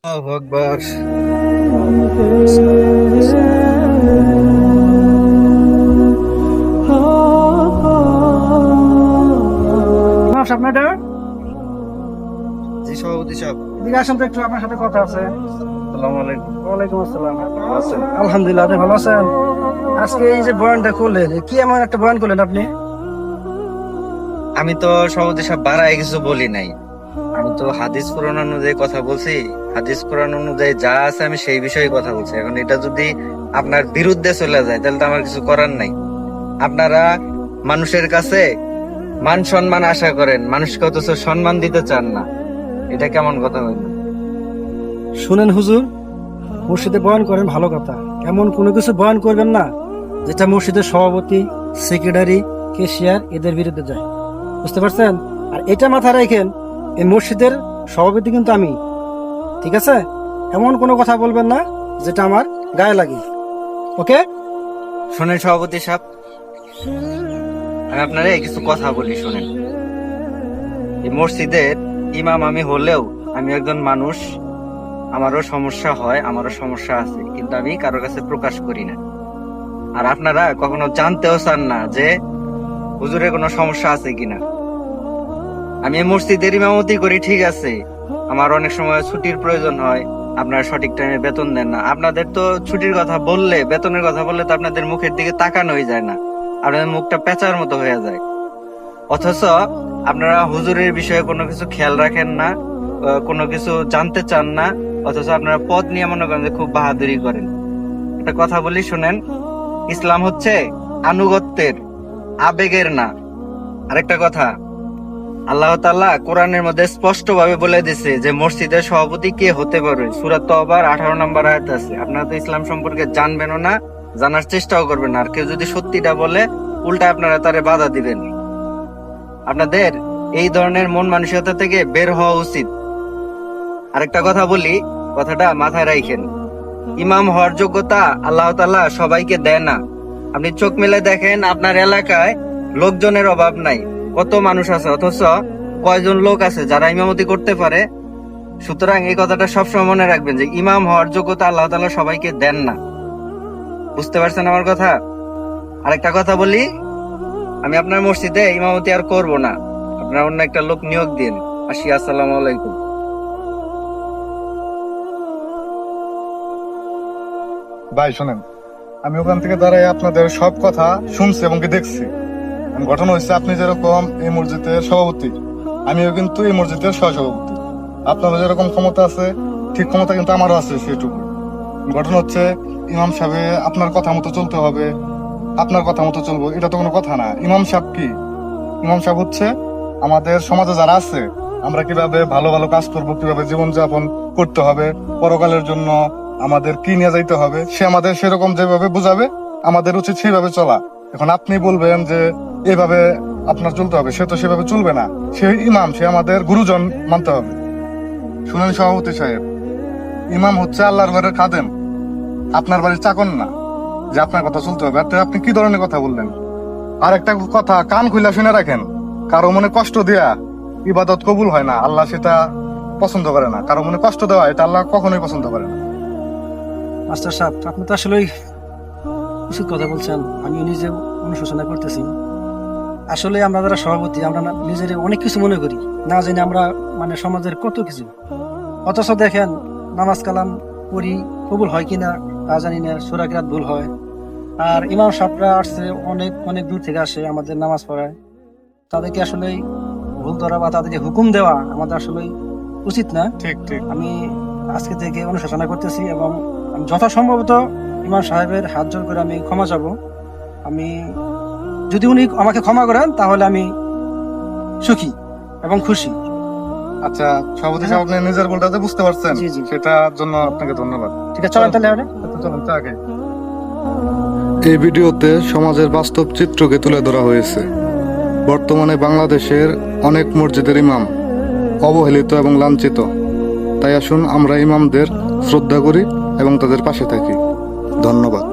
আল্লাহু আকবার। আপনার জি সভাপতি সাহেব, এদিকে আসেন তো একটু, আপনার সাথে কথা আছে। আসসালামু আলাইকুম। ওয়ালাইকুম আসসালাম। ভালো আছেন? আলহামদুলিল্লাহ, আপনি ভালো আছেন? আজকে এই যে বয়ানটা করলেন, কি এমন একটা বয়ান করলেন আপনি? আমি তো সভাপতি সাহেব বাড়ায় কিছু বলি নাই। আমি তো হাদিস কোরআন অনুযায়ী কথা বলছি। হাদিস কোরআন অনুযায়ী যা আছে আমি সেই বিষয়ে কথা বলছি। এখন এটা যদি আপনার বিরুদ্ধে চলে যায় তাহলে তো আমার কিছু করার নাই। আপনারা মানুষের কাছে মান সম্মান আশা করেন, মানুষকে অথচ সম্মান দিতে চান না। এটা কেমন কথা হইল? শুনেন হুজুর, মসজিদে বয়ান করেন ভালো কথা, এমন কোনো কিছু বয়ান করবেন না যেটা মসজিদের সভাপতি, সেক্রেটারি, কেশিয়ার এদের বিরুদ্ধে যায়। বুঝতে পারছেন? আর এটা মাথায় রাখেন, এই মসজিদের সভাপতি কিন্তু আমি, ঠিক আছে? এমন কোনো কথা বলবেন না যেটা আমার গায়ে লাগে। ওকে? শোনেন সভাপতি সাহেব, আমি আপনারা কিছু কথা বলি শোনেন। এই মসজিদের ইমাম আমি হলেও আমি একজন মানুষ। আমারও সমস্যা হয়, আমারও সমস্যা আছে, কিন্তু আমি কারোর কাছে প্রকাশ করি না। আর আপনারা কখনো জানতেও চান না যে হুজুরের কোনো সমস্যা আছে কিনা। আমি এই মসজিদের ইমামতি করি, ঠিক আছে, আমার অনেক সময় ছুটির প্রয়োজন হয়, আপনারা সঠিক টাইমে বেতন দেন না। আপনাদের তো ছুটির কথা বললে, বেতনের কথা বললে তো আপনাদের মুখের দিকে তাকানোই যায় না, আপনাদের মুখটা পেঁচার মতো হয়ে যায়। অথচ আপনারা হুজুরের বিষয়ে কোনো কিছু খেয়াল রাখেন না, কোনো কিছু জানতে চান না। অথচ আপনারা পদ নিয়ে মনে করেন যে খুব বাহাদুরি করেন। একটা কথা বলি শুনেন, ইসলাম হচ্ছে আনুগত্যের, আবেগের না। আরেকটা কথা, আল্লাহ তাআলা কোরআনের মধ্যে স্পষ্ট ভাবে বলে দিছে যে মসজিদের সভাপতি কে হতে পারবে। সূরা তওবার 18 নম্বর আয়াত আছে। আপনারা তো ইসলাম সম্পর্কে জানবেনও না, জানার চেষ্টাও করবেন না। আর কেউ যদি সত্যিটা বলে, উল্টা আপনারা তারে বাধা দিবেন। আপনাদের এই ধরনের মন মানসিকতা থেকে বের হওয়া উচিত। আরেকটা কথা বলি, কথাটা মাথায় রাখেন, ইমাম হওয়ার যোগ্যতা আল্লাহ তাআলা সবাইকে দেয় না। আপনি চোখ মেলে দেখেন, আপনার এলাকায় লোকজনের অভাব নাই, কত মানুষ আছে, অথচ কয়জন লোক আছে যারা ইমামতি করতে পারে। সুতরাং এই কথাটা সবসময় মনে রাখবেন যে ইমাম হওয়ার যোগ্যতা আল্লাহ তাআলা সবাইকে দেন না। বুঝতে পারছেন আমার কথা? আরেকটা কথা বলি, আমি আপনার মসজিদে ইমামতি আর করব না। আপনার অন্য একটা লোক নিয়োগ দিন। আসি, আসসালামু আলাইকুম। ভাই শোনেন, আমি ওখান থেকে দাঁড়াই আপনাদের সব কথা শুনছি এবং কি দেখছি। ঘটনা হচ্ছে, আপনি যেরকম এই মসজিদের সভাপতি, আমিও কিন্তু এই মসজিদের সহসভাপতি। আপনারও যেরকম ক্ষমতা আছে, ঠিক ক্ষমতা কিন্তু আমারও আছে সেটুকু। ঘটনা হচ্ছে, ইমাম সাহেব আপনার কথা মতো চলতে হবে, আপনার কথা মতো চলবো, এটা তো কোনো কথা না। ইমাম সাহেব কি? ইমাম সাহেব হচ্ছে আমাদের সমাজে যারা আছে, আমরা কিভাবে ভালো ভালো কাজ করবো, কিভাবে জীবনযাপন করতে হবে, পরকালের জন্য আমাদের কি নিয়ে যাইতে হবে, সে আমাদের সেরকম যেভাবে বুঝাবে, আমাদের উচিত সেইভাবে চলা। এখন আপনি বলবেন যে এভাবে আপনার চলতে হবে, সে তো সেভাবে চলবে না। সে ইমাম, সে আমাদের গুরুজন মানতে হবে। শুনেন সভাপতি সাহেব, ইমাম হচ্ছে আল্লাহর ঘরের খাদেম, আপনার বাড়ির চাকর না যে আপনার কথা চলতে হবে। আর তো আপনি কি ধরনের কথা বললেন? আর একটা কথা কান খুলে শুনে রাখেন, কারো মনে কষ্ট দেয়া ইবাদত কবুল হয় না, আল্লাহ সেটা পছন্দ করে না। কারো মনে কষ্ট দেওয়া, এটা আল্লাহ কখনোই পছন্দ করে না। মাস্টার সাহেব, আপনি তো আসলেই উচিত কথা বলছেন। আমি নিজে অনুশোচনা করতেছি। আসলে আমরা যারা সভাপতি, আমরা নিজের অনেক কিছু মনে করি, না জানি আমরা মানে সমাজের কত কিছু। অথচ দেখেন, নামাজ কালাম পড়ি, কবুল হয় কিনা তা জানি না, সূরা কিরাত ভুল হয়। আর ইমাম সাহেবরা আসছে অনেক অনেক দূর থেকে আসে আমাদের নামাজ পড়ায়। তাদেরকে আসলে ভুল ধরা বা তাদেরকে হুকুম দেওয়া আমাদের আসলে উচিত না। ঠিক ঠিক। আমি আজকে থেকে অনুশোচনা করতেছি এবং আমি যথাসম্ভবত ইমাম সাহেবের হাত জোর করে আমি ক্ষমা চাবো। আমি যদি উনি আমাকে ক্ষমা করেন তাহলে আমি সুখী এবং খুশি। আচ্ছা সভাপতি সাহেব, আপনি নিজের ভুলটাতে বুঝতে পারছেন, জি, জি। সেটার জন্য আপনাকে ধন্যবাদ। ঠিক আছে, চলেন তাহলে আমরা। চলুন আগে। এই ভিডিওতে সমাজের বাস্তব চিত্রকে তুলে ধরা হয়েছে। বর্তমানে বাংলাদেশের অনেক মসজিদের ইমাম অবহেলিত এবং লাঞ্ছিত। তাই আসুন আমরা ইমামদের শ্রদ্ধা করি এবং তাদের পাশে থাকি। ধন্যবাদ।